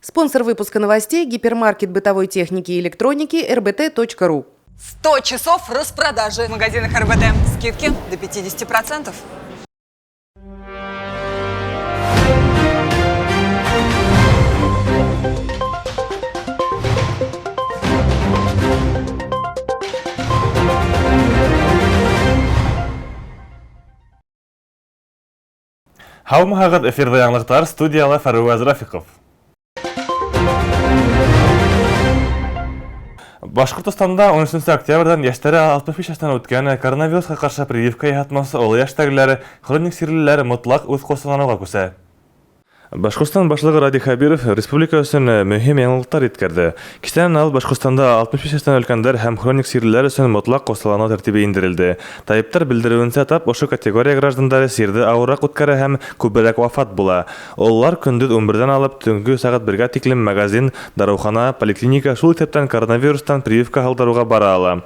Спонсор выпуска новостей – гипермаркет бытовой техники и электроники rbt.ru. 100 часов распродажи в магазинах РБТ. Скидки до 50%. Һаумыһығыҙ, эфирҙа яңылыҡтар, студияла Фаруаз Рафиҡов. Башҡортостанда 13 октябрҙән йәштәре 65 яштан үткән коронавирусҡа ҡаршы прививка яһатмасы оло йәштәгеләре, хроник сирлеләр мотлаҡ үҙ ҡосаланыуға күсә. Башҡортостан башлығы Ради Хабиров республика өсөн мөһим яңылыҡтар еткерҙе. Кистәнән алып Башҡортостанда 65 яштан өлкәндәр һәм хроник сирлеләр өсөн мотлаҡ ҡосаланыу тәртибе индерелде. Табиптар белдереүенсә, тап ошо категория граждандары сирҙе ауыраҡ үткәрә һәм күберәк вафат була. Ололар көндөҙ 11-дән алып төнгө сәғәт 1-гә тиклем магазин, дарыухана, поликлиника шул исәптән коронавирустан прививка һалдырыуға бара ала.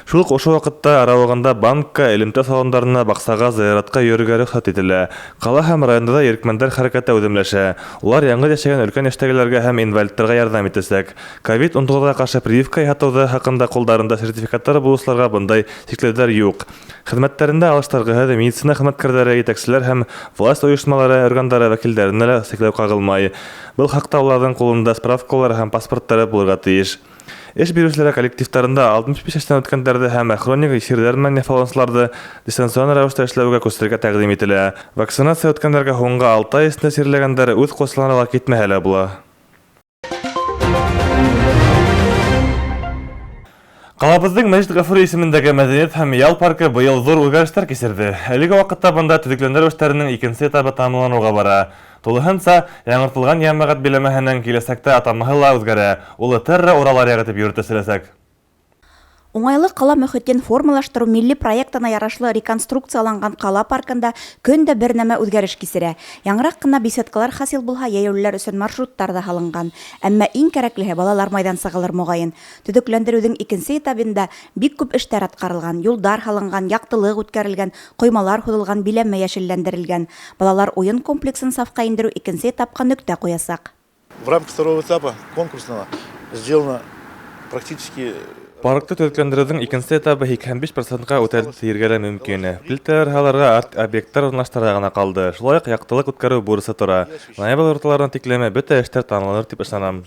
Шул уҡ ошо ваҡытта арауығында банкка, элемтә салондарына, баҡсаға, зыяратҡа йөрөргә рөхсәт ителә. Ҡала һәм районда ирекмәндәр хәрәкәте үҙемләшә. Улар яңы йәшәгән өлкән йәштәгеләргә һәм инвалидтарға ярҙам итәсәк. COVID-19-ға ҡаршы прививка яһатыуҙы хаҡында ҡулдарында сертификаттары булыусыларға бындай сикләүҙәр юҡ. Хеҙмәттәрендә алыштырғыһыҙ медицина хеҙмәткәрҙәре, етәкселәр һәм власть ойошмалары, органдары вәкилдәренә лә сикләү ҡағылмай. Был хаҡта уларҙың ҡулында справкалары һәм паспорттары булырға тейеш. Эш биреүселәр коллективтарында 65 яштан үткәндәрҙе һәм хроник сирҙәр менән яфаланыусыларҙы дистанцион рәүештә эшләүгә күсерергә тәҡдим ителә. Вакцинация үткәндәргә һуңғы 6 ай эсендә сирләгәндәр үҙ ҡосаланыуға китмәһә лә була. Ҡалабыҙҙың Мәжит Ғафури исемендәге мәҙәниәт һәм ял паркы быйыл ҙур үҙгәрештәр кисерҙе. Әлеге ваҡытта бында төҙөкләндереү эштәренең икенсе этабы тамамланыуға бара. Тулыһынса яңыртылған йәмәғәт биләмәһенең киләсәктә атамаһы ла үҙгәрә. Ул Терра уралар яғытып йөрөтөсөләсәк. Уңайлы ҡала мөхитен формалаштырыу милли проектына ярашлы реконструкцияланған ҡала паркында көндә бер нәмә үҙгәреш кисерә. Яңыраҡ ҡына беседкалар хасил булһа, йәйәүлеләр өсөн маршруттар ҙа һалынған. Әммә иң кәрәклеһе балалар майҙан сығылыр моғайын. Төҙөкләндереүҙең икенсе этабында бик күп эштәр атҡарылған, юлдар һалынған, яҡтылыҡ үткәрелгән, ҡоймалар һуҙылған, биләмә йәшелләндерелгән. Балалар уйын комплексын сафҡа индереү икенсе этапҡа нөктә ҡуясаҡ. В рамках второго этапа конкурсного сделано практически... Паркты төҙөкләндереүҙең икенсе этабы 85%-ка үтәлде тиергә лә мөмкин. Плитталар һалырға объекттар урынлаштырырға ғына ҡалды. Шулай уҡ яҡтылыҡ үткәреү бурысы тора. Ноябрь урталарына тиклеме бөтә эштәр тамамланыр дип ышанам.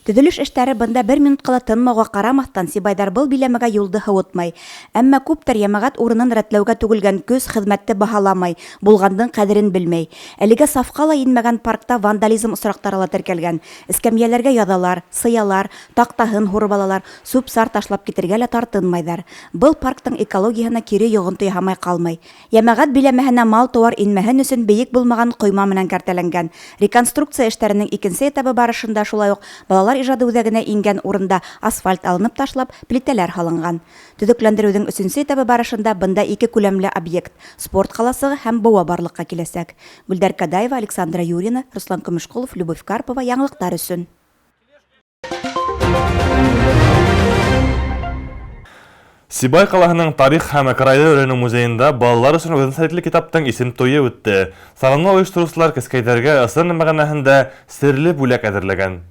Төҙөлөш эштәре бында бер минутҡа ла тынмауға ҡарамаҫтан сибайҙар был биләмәгә юлды һыуытмай. Әммә күптәр йәмәғәт урынын рәтләүгә түгелгән көс, хеҙмәтте баһаламай, булғандың ҡәҙерен белмәй. Әлегә сафҡа ла инмәгән паркта вандализм осраҡтары ла теркәлгән. Эскәмйәләргә яҙалар, сыялар, таҡтаһын һурып алалар, сүп-сар ташлап китергә лә тартынмайҙар. Был парктың экологияһына кире йоғонто яһамай ҡалмай. Йәмәғәт биләмәһенә мал-тыуар инмәһен өсөн бейек булмаған ҡойма менән кәртәләнгән. Реконструкция эштәренең икенсе этабы барышында шулай уҡ балалар ижады үҙәгенә ингән урында асфальт алынып ташлап, плитәләр һалынған. Төҙөкләндереүҙең 3-нсе этабы барышында бында 2 күләмле объект — спорт ҡаласығы һәм быуа барлыҡҡа киләсәк. Гүлдәр Кадаева, Александра Юрина, Руслан Көмөшҡолов, Любовь Карпова, яңылыҡтар өсөн. Сибай ҡалаһының тарих һәм әкрайды өйрәнеү музейында балалар өсөн үҙенсәлекле китаптың исем туйы үтте. Сағынлы ойоштороусылар кескәйҙәргә ысын мәғәнәһендә серле бүләк әҙерләгән.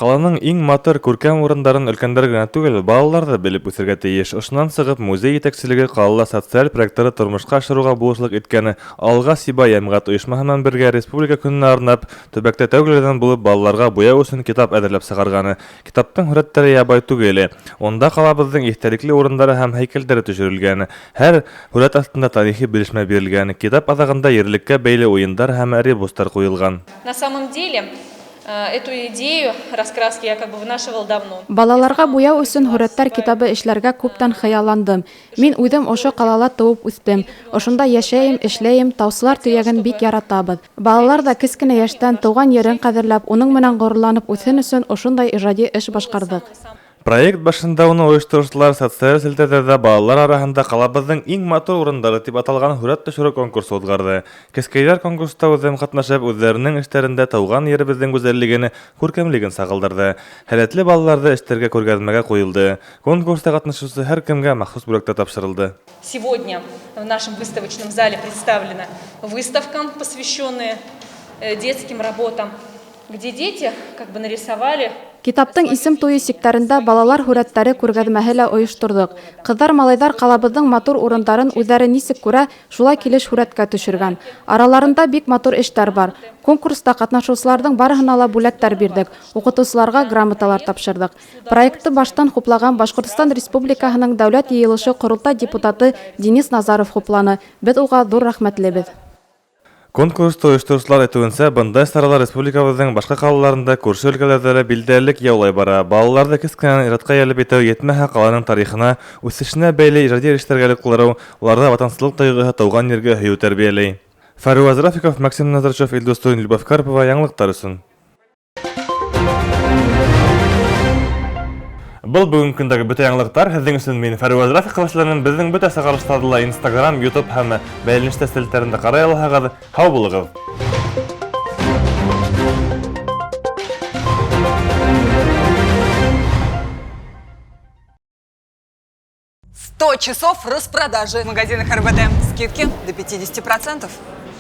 Ҡаланың иң матур күркәм урындарын өлкәндәр генә түгел, балалар ҙа белеп үҫергә тейеш. Ошонан сығып, музей етәкселеге ҡалала социаль проекттары тормошҡа ашырыуға булышлыҡ иткәне Алға Сибай йәмғиәт ойошмаһы менән бергә республика көнөнә арнап, төбәктә тәүгеләрҙән булып балаларға буяу өсөн китап әҙерләп сығарғаны. Китаптың һүрәттәре ябай түгел. Онда ҡалабыҙҙың иҫтәлекле урындары һәм һәйкәлдәре төшөрөлгән. Һәр һүрәт аҫтында тарихи белешмә бирелгән. Китап аҙағында ерлеккә бәйле уйындар һәм ребустар ҡуйылған. На самом деле, эту идею раскраски я вынашивал давно. Балаларға буяу өсөн һүрәттәр китабы эшләргә күптән хыялландым. Мин үҙем ошо ҡалала тыуып үҫтем. Ошонда йәшәйем, эшләйем, Таусылар төйәген бик яратабыҙ. Балалар да кескенә йәштән тыуған ерен ҡәҙерләп, уның менән ғорурланып үҫһен өсөн ошондай ижади эш башҡарҙык. Проект башында уны ойоштороусылар социаль селтәрҙәрҙә балалар араһында ҡалабыҙҙың иң матур урындары тип аталған һүрәт төшөрөү конкурсы уҙғарҙы. Кескәйҙәр конкурста үҙем ҡатнашып, үҙҙәренең эштәрендә тыуған еребеҙҙең гүзәллеген, күркәмлеген сағылдырҙы. Һәләтле балаларҙы эштәргә күргәҙмәгә ҡуйылды. Конкурста ҡатнашыусы һәр кемгә махсус бүләктә тапшырылды. Сегодня в нашем выставочном зале представлена выставка, посвященная детским работам. где дети как бы нарисовали. Китаптың исем туйы сиктәрендә балалар һүрәтләре күргәҙмәһе лә ойоштордык. Кыздар, малайҙар ҡалабыҙҙың матур урындарын үҙҙәре нисек күрә, шулай килеш һүрәткә төшөргән. Араларында бик матур эштәр бар. Конкурста ҡатнашыусыларҙың барыһына ла бүләктәр бирҙек. Уҡытыусыларға грамоталар тапшырҙык. Проектты баштан хуплаган Башҡортостан Республикаһының Дәүләт Йыйылышы ҡоролтай депутаты Денис Назаров хупланы. Беҙ уға ҙур рәхмәтлебеҙ. Конкурсты ойоштырыусылар әйтеүенсә, бындай саралар республикабыҙҙың башҡа ҡалаларында, күрше өлкәләрҙә лә билдәлелек яулай бара. Балаларҙы кескенән иратҡа йәлеп итеү, етмәһә ҡаланың тарихына, үҫешенә бәйле ижади эштәргә ҡулланыу, уларҙа ватансылыҡ тойғоһо, тыуған ергә һөйөү тәрбиәләй. Фәруаз Рафиков, Максим Назарчев, Илдус Туйн, Любовь Карпова, яңылыҡтар өсөн. Был бүгенге көндәге бөтә яңылыҡтар. Һеҙҙең өсөн мин Фәруаз Рафиков эшләрен беҙҙең бөтә сығарыштарҙы ла Instagram, YouTube һәм бәйләнеш тәсилтәрендә ҡарай алаһығыҙ. Һау булығыҙ! 100 часов распродажи в магазинах РБТ. Скидки до 50%.